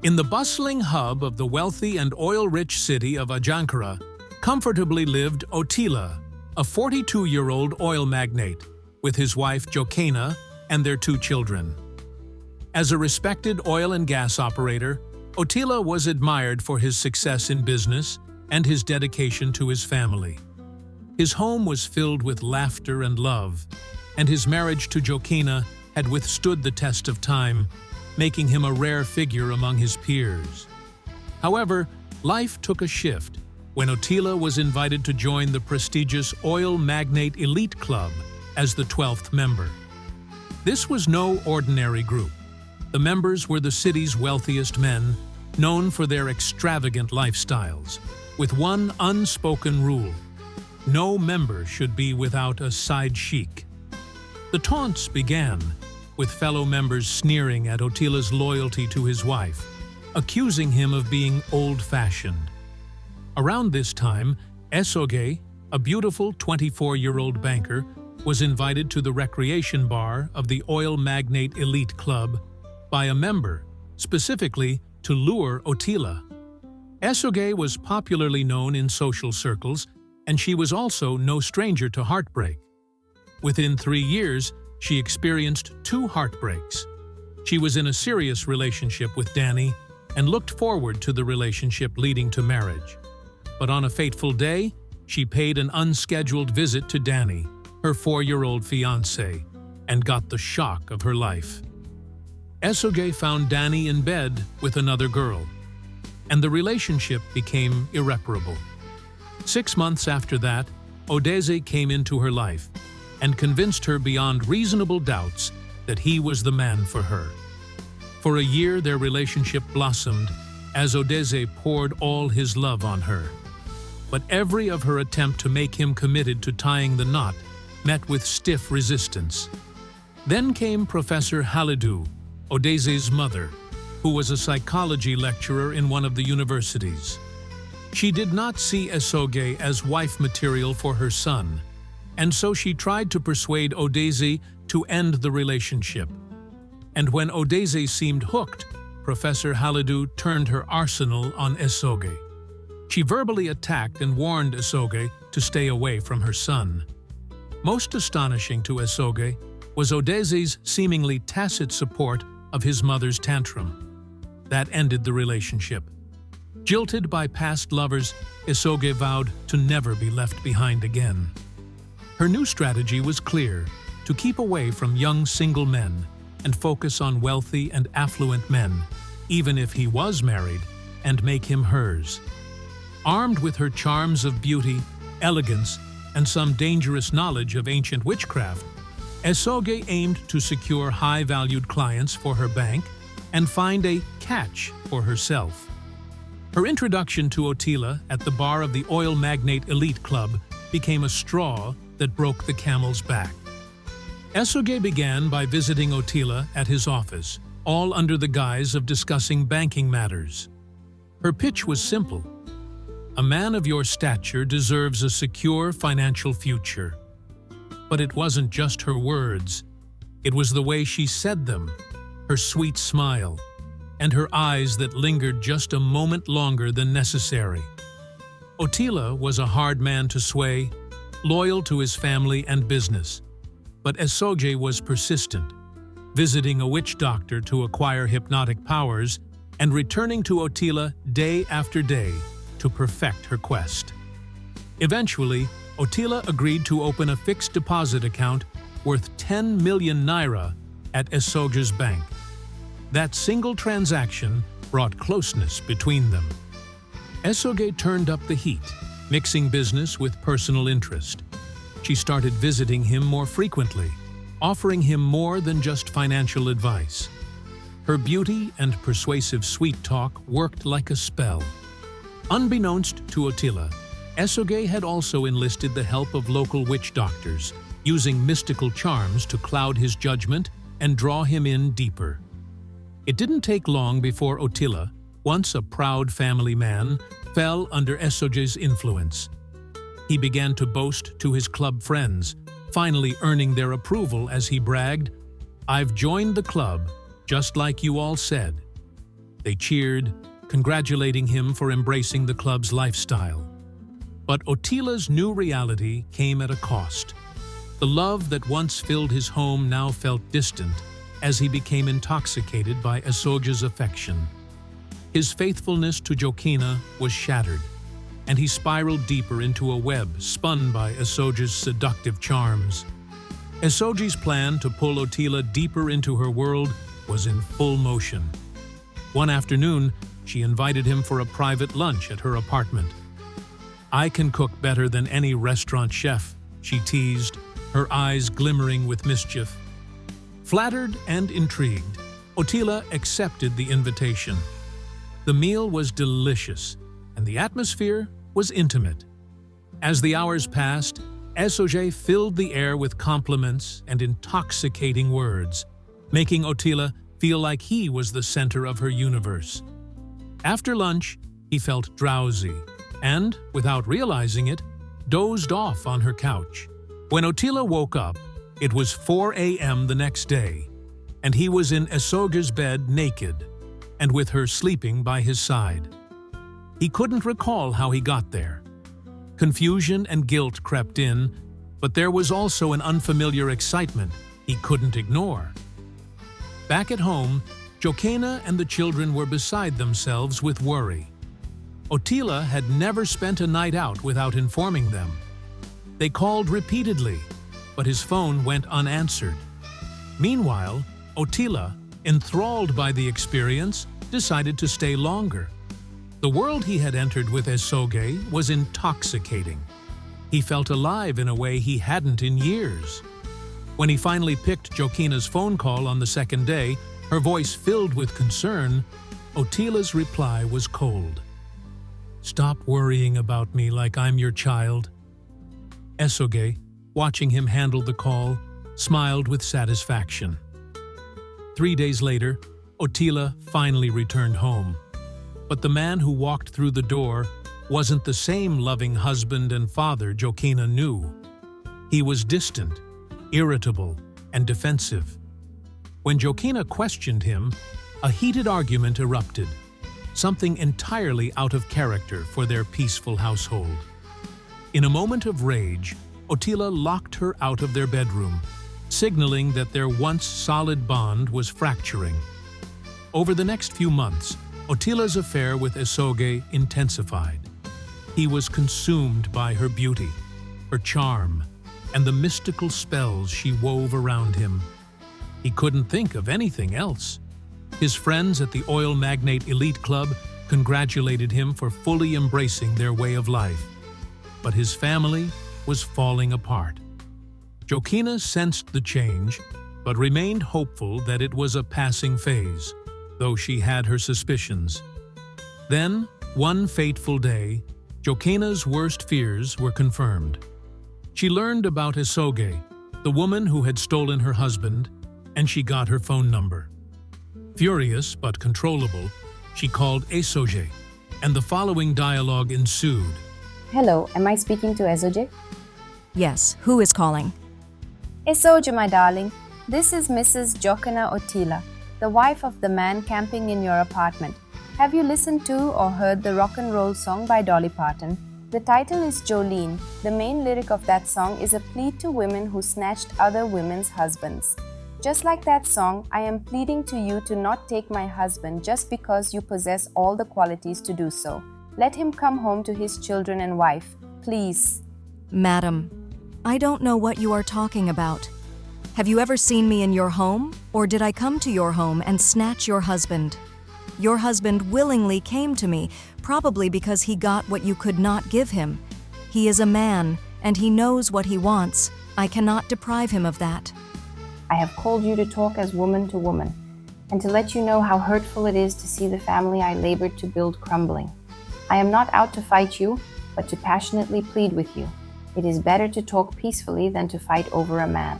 In the bustling hub of the wealthy and oil-rich city of Ajankara, comfortably lived Otila, a 42-year-old oil magnate, with his wife Jokena and their 2 children. As a respected oil and gas operator, Otila was admired for his success in business and his dedication to his family. His home was filled with laughter and love, and his marriage to Jokena had withstood the test of time, making him a rare figure among his peers. However, life took a shift when Otila was invited to join the prestigious Oil Magnate Elite Club as the 12th member. This was no ordinary group. The members were the city's wealthiest men, known for their extravagant lifestyles, with one unspoken rule: no member should be without a SIDECHIC. The taunts began, with fellow members sneering at Otila's loyalty to his wife, accusing him of being old-fashioned. Around this time, Esoge, a beautiful 24-year-old banker, was invited to the recreation bar of the Oil Magnate Elite Club by a member, specifically to lure Otila. Esoge was popularly known in social circles, and she was also no stranger to heartbreak. Within 3 years, she experienced 2 heartbreaks. She was in a serious relationship with Danny and looked forward to the relationship leading to marriage. But on a fateful day, she paid an unscheduled visit to Danny, her 4-year-old fiancé, and got the shock of her life. Esoge found Danny in bed with another girl, and the relationship became irreparable. 6 months after that, Odeze came into her life and convinced her beyond reasonable doubts that he was the man for her. For a year, their relationship blossomed as Odeze poured all his love on her. But every of her attempt to make him committed to tying the knot met with stiff resistance. Then came Professor Halidou, Odeze's mother, who was a psychology lecturer in one of the universities. She did not see Esoge as wife material for her son, and so she tried to persuade Odeze to end the relationship. And when Odeze seemed hooked, Professor Halidou turned her arsenal on Esoge. She verbally attacked and warned Esoge to stay away from her son. Most astonishing to Esoge was Odeze's seemingly tacit support of his mother's tantrum. That ended the relationship. Jilted by past lovers, Esoge vowed to never be left behind again. Her new strategy was clear: to keep away from young single men and focus on wealthy and affluent men, even if he was married, and make him hers. Armed with her charms of beauty, elegance, and some dangerous knowledge of ancient witchcraft, Esoge aimed to secure high-valued clients for her bank and find a catch for herself. Her introduction to Otila at the bar of the Oil Magnate Elite Club became a straw that broke the camel's back. Esoge began by visiting Otila at his office, all under the guise of discussing banking matters. Her pitch was simple: a man of your stature deserves a secure financial future. But it wasn't just her words. It was the way she said them, her sweet smile, and her eyes that lingered just a moment longer than necessary. Otila was a hard man to sway, loyal to his family and business. But Esoge was persistent, visiting a witch doctor to acquire hypnotic powers and returning to Otila day after day to perfect her quest. Eventually, Otila agreed to open a fixed deposit account worth 10 million naira at Esoge's bank. That single transaction brought closeness between them. Esoge turned up the heat, mixing business with personal interest. She started visiting him more frequently, offering him more than just financial advice. Her beauty and persuasive sweet talk worked like a spell. Unbeknownst to Otila, Esoge had also enlisted the help of local witch doctors, using mystical charms to cloud his judgment and draw him in deeper. It didn't take long before Otila, once a proud family man, fell under Esoge's influence. He began to boast to his club friends, finally earning their approval as he bragged, "I've joined the club, just like you all said." They cheered, congratulating him for embracing the club's lifestyle. But Otila's new reality came at a cost. The love that once filled his home now felt distant as he became intoxicated by Esoge's affection. His faithfulness to Jokena was shattered, and he spiraled deeper into a web spun by Esoge's seductive charms. Esoge's plan to pull Otila deeper into her world was in full motion. One afternoon, she invited him for a private lunch at her apartment. "I can cook better than any restaurant chef," she teased, her eyes glimmering with mischief. Flattered and intrigued, Otila accepted the invitation. The meal was delicious, and the atmosphere was intimate. As the hours passed, Esoge filled the air with compliments and intoxicating words, making Otila feel like he was the center of her universe. After lunch, he felt drowsy and, without realizing it, dozed off on her couch. When Otila woke up, it was 4 a.m. the next day, and he was in Esoge's bed naked, and with her sleeping by his side. He couldn't recall how he got there. Confusion and guilt crept in, but there was also an unfamiliar excitement he couldn't ignore. Back at home, Jokena and the children were beside themselves with worry. Otila had never spent a night out without informing them. They called repeatedly, but his phone went unanswered. Meanwhile, Otila, enthralled by the experience, decided to stay longer. The world he had entered with Esoge was intoxicating. He felt alive in a way he hadn't in years. When he finally picked Jokena's phone call on the second day, her voice filled with concern, Otila's reply was cold. "Stop worrying about me like I'm your child." Esoge, watching him handle the call, smiled with satisfaction. 3 days later, Otila finally returned home. But the man who walked through the door wasn't the same loving husband and father Jokena knew. He was distant, irritable, and defensive. When Jokena questioned him, a heated argument erupted, something entirely out of character for their peaceful household. In a moment of rage, Otila locked her out of their bedroom, signaling that their once solid bond was fracturing. Over the next few months, Otila's affair with Esoge intensified. He was consumed by her beauty, her charm, and the mystical spells she wove around him. He couldn't think of anything else. His friends at the oil magnate elite club congratulated him for fully embracing their way of life. But his family was falling apart. Jokena sensed the change, but remained hopeful that it was a passing phase, though she had her suspicions. Then, one fateful day, Jokena's worst fears were confirmed. She learned about Esoge, the woman who had stolen her husband, and she got her phone number. Furious but controllable, she called Esoge, and the following dialogue ensued. Hello, am I speaking to Esoge? Yes, who is calling? Esoge, my darling. This is Mrs. Jokena Otila, the wife of the man camping in your apartment. Have you listened to or heard the rock and roll song by Dolly Parton? The title is Jolene. The main lyric of that song is a plea to women who snatched other women's husbands. Just like that song, I am pleading to you to not take my husband just because you possess all the qualities to do so. Let him come home to his children and wife, please. Madam, I don't know what you are talking about. Have you ever seen me in your home, or did I come to your home and snatch your husband? Your husband willingly came to me, probably because he got what you could not give him. He is a man, and he knows what he wants. I cannot deprive him of that. I have called you to talk as woman to woman, and to let you know how hurtful it is to see the family I labored to build crumbling. I am not out to fight you, but to passionately plead with you. It is better to talk peacefully than to fight over a man.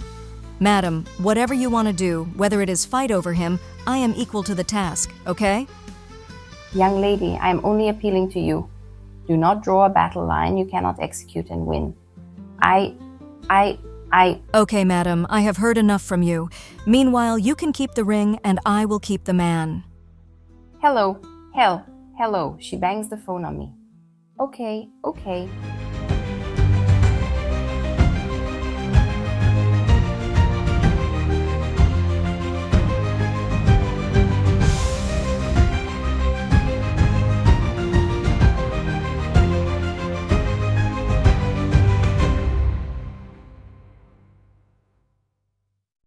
Madam, whatever you want to do, whether it is fight over him, I am equal to the task, okay? Young lady, I am only appealing to you. Do not draw a battle line you cannot execute and win. Okay, madam, I have heard enough from you. Meanwhile, you can keep the ring and I will keep the man. Hello, hello. She bangs the phone on me. Okay, okay.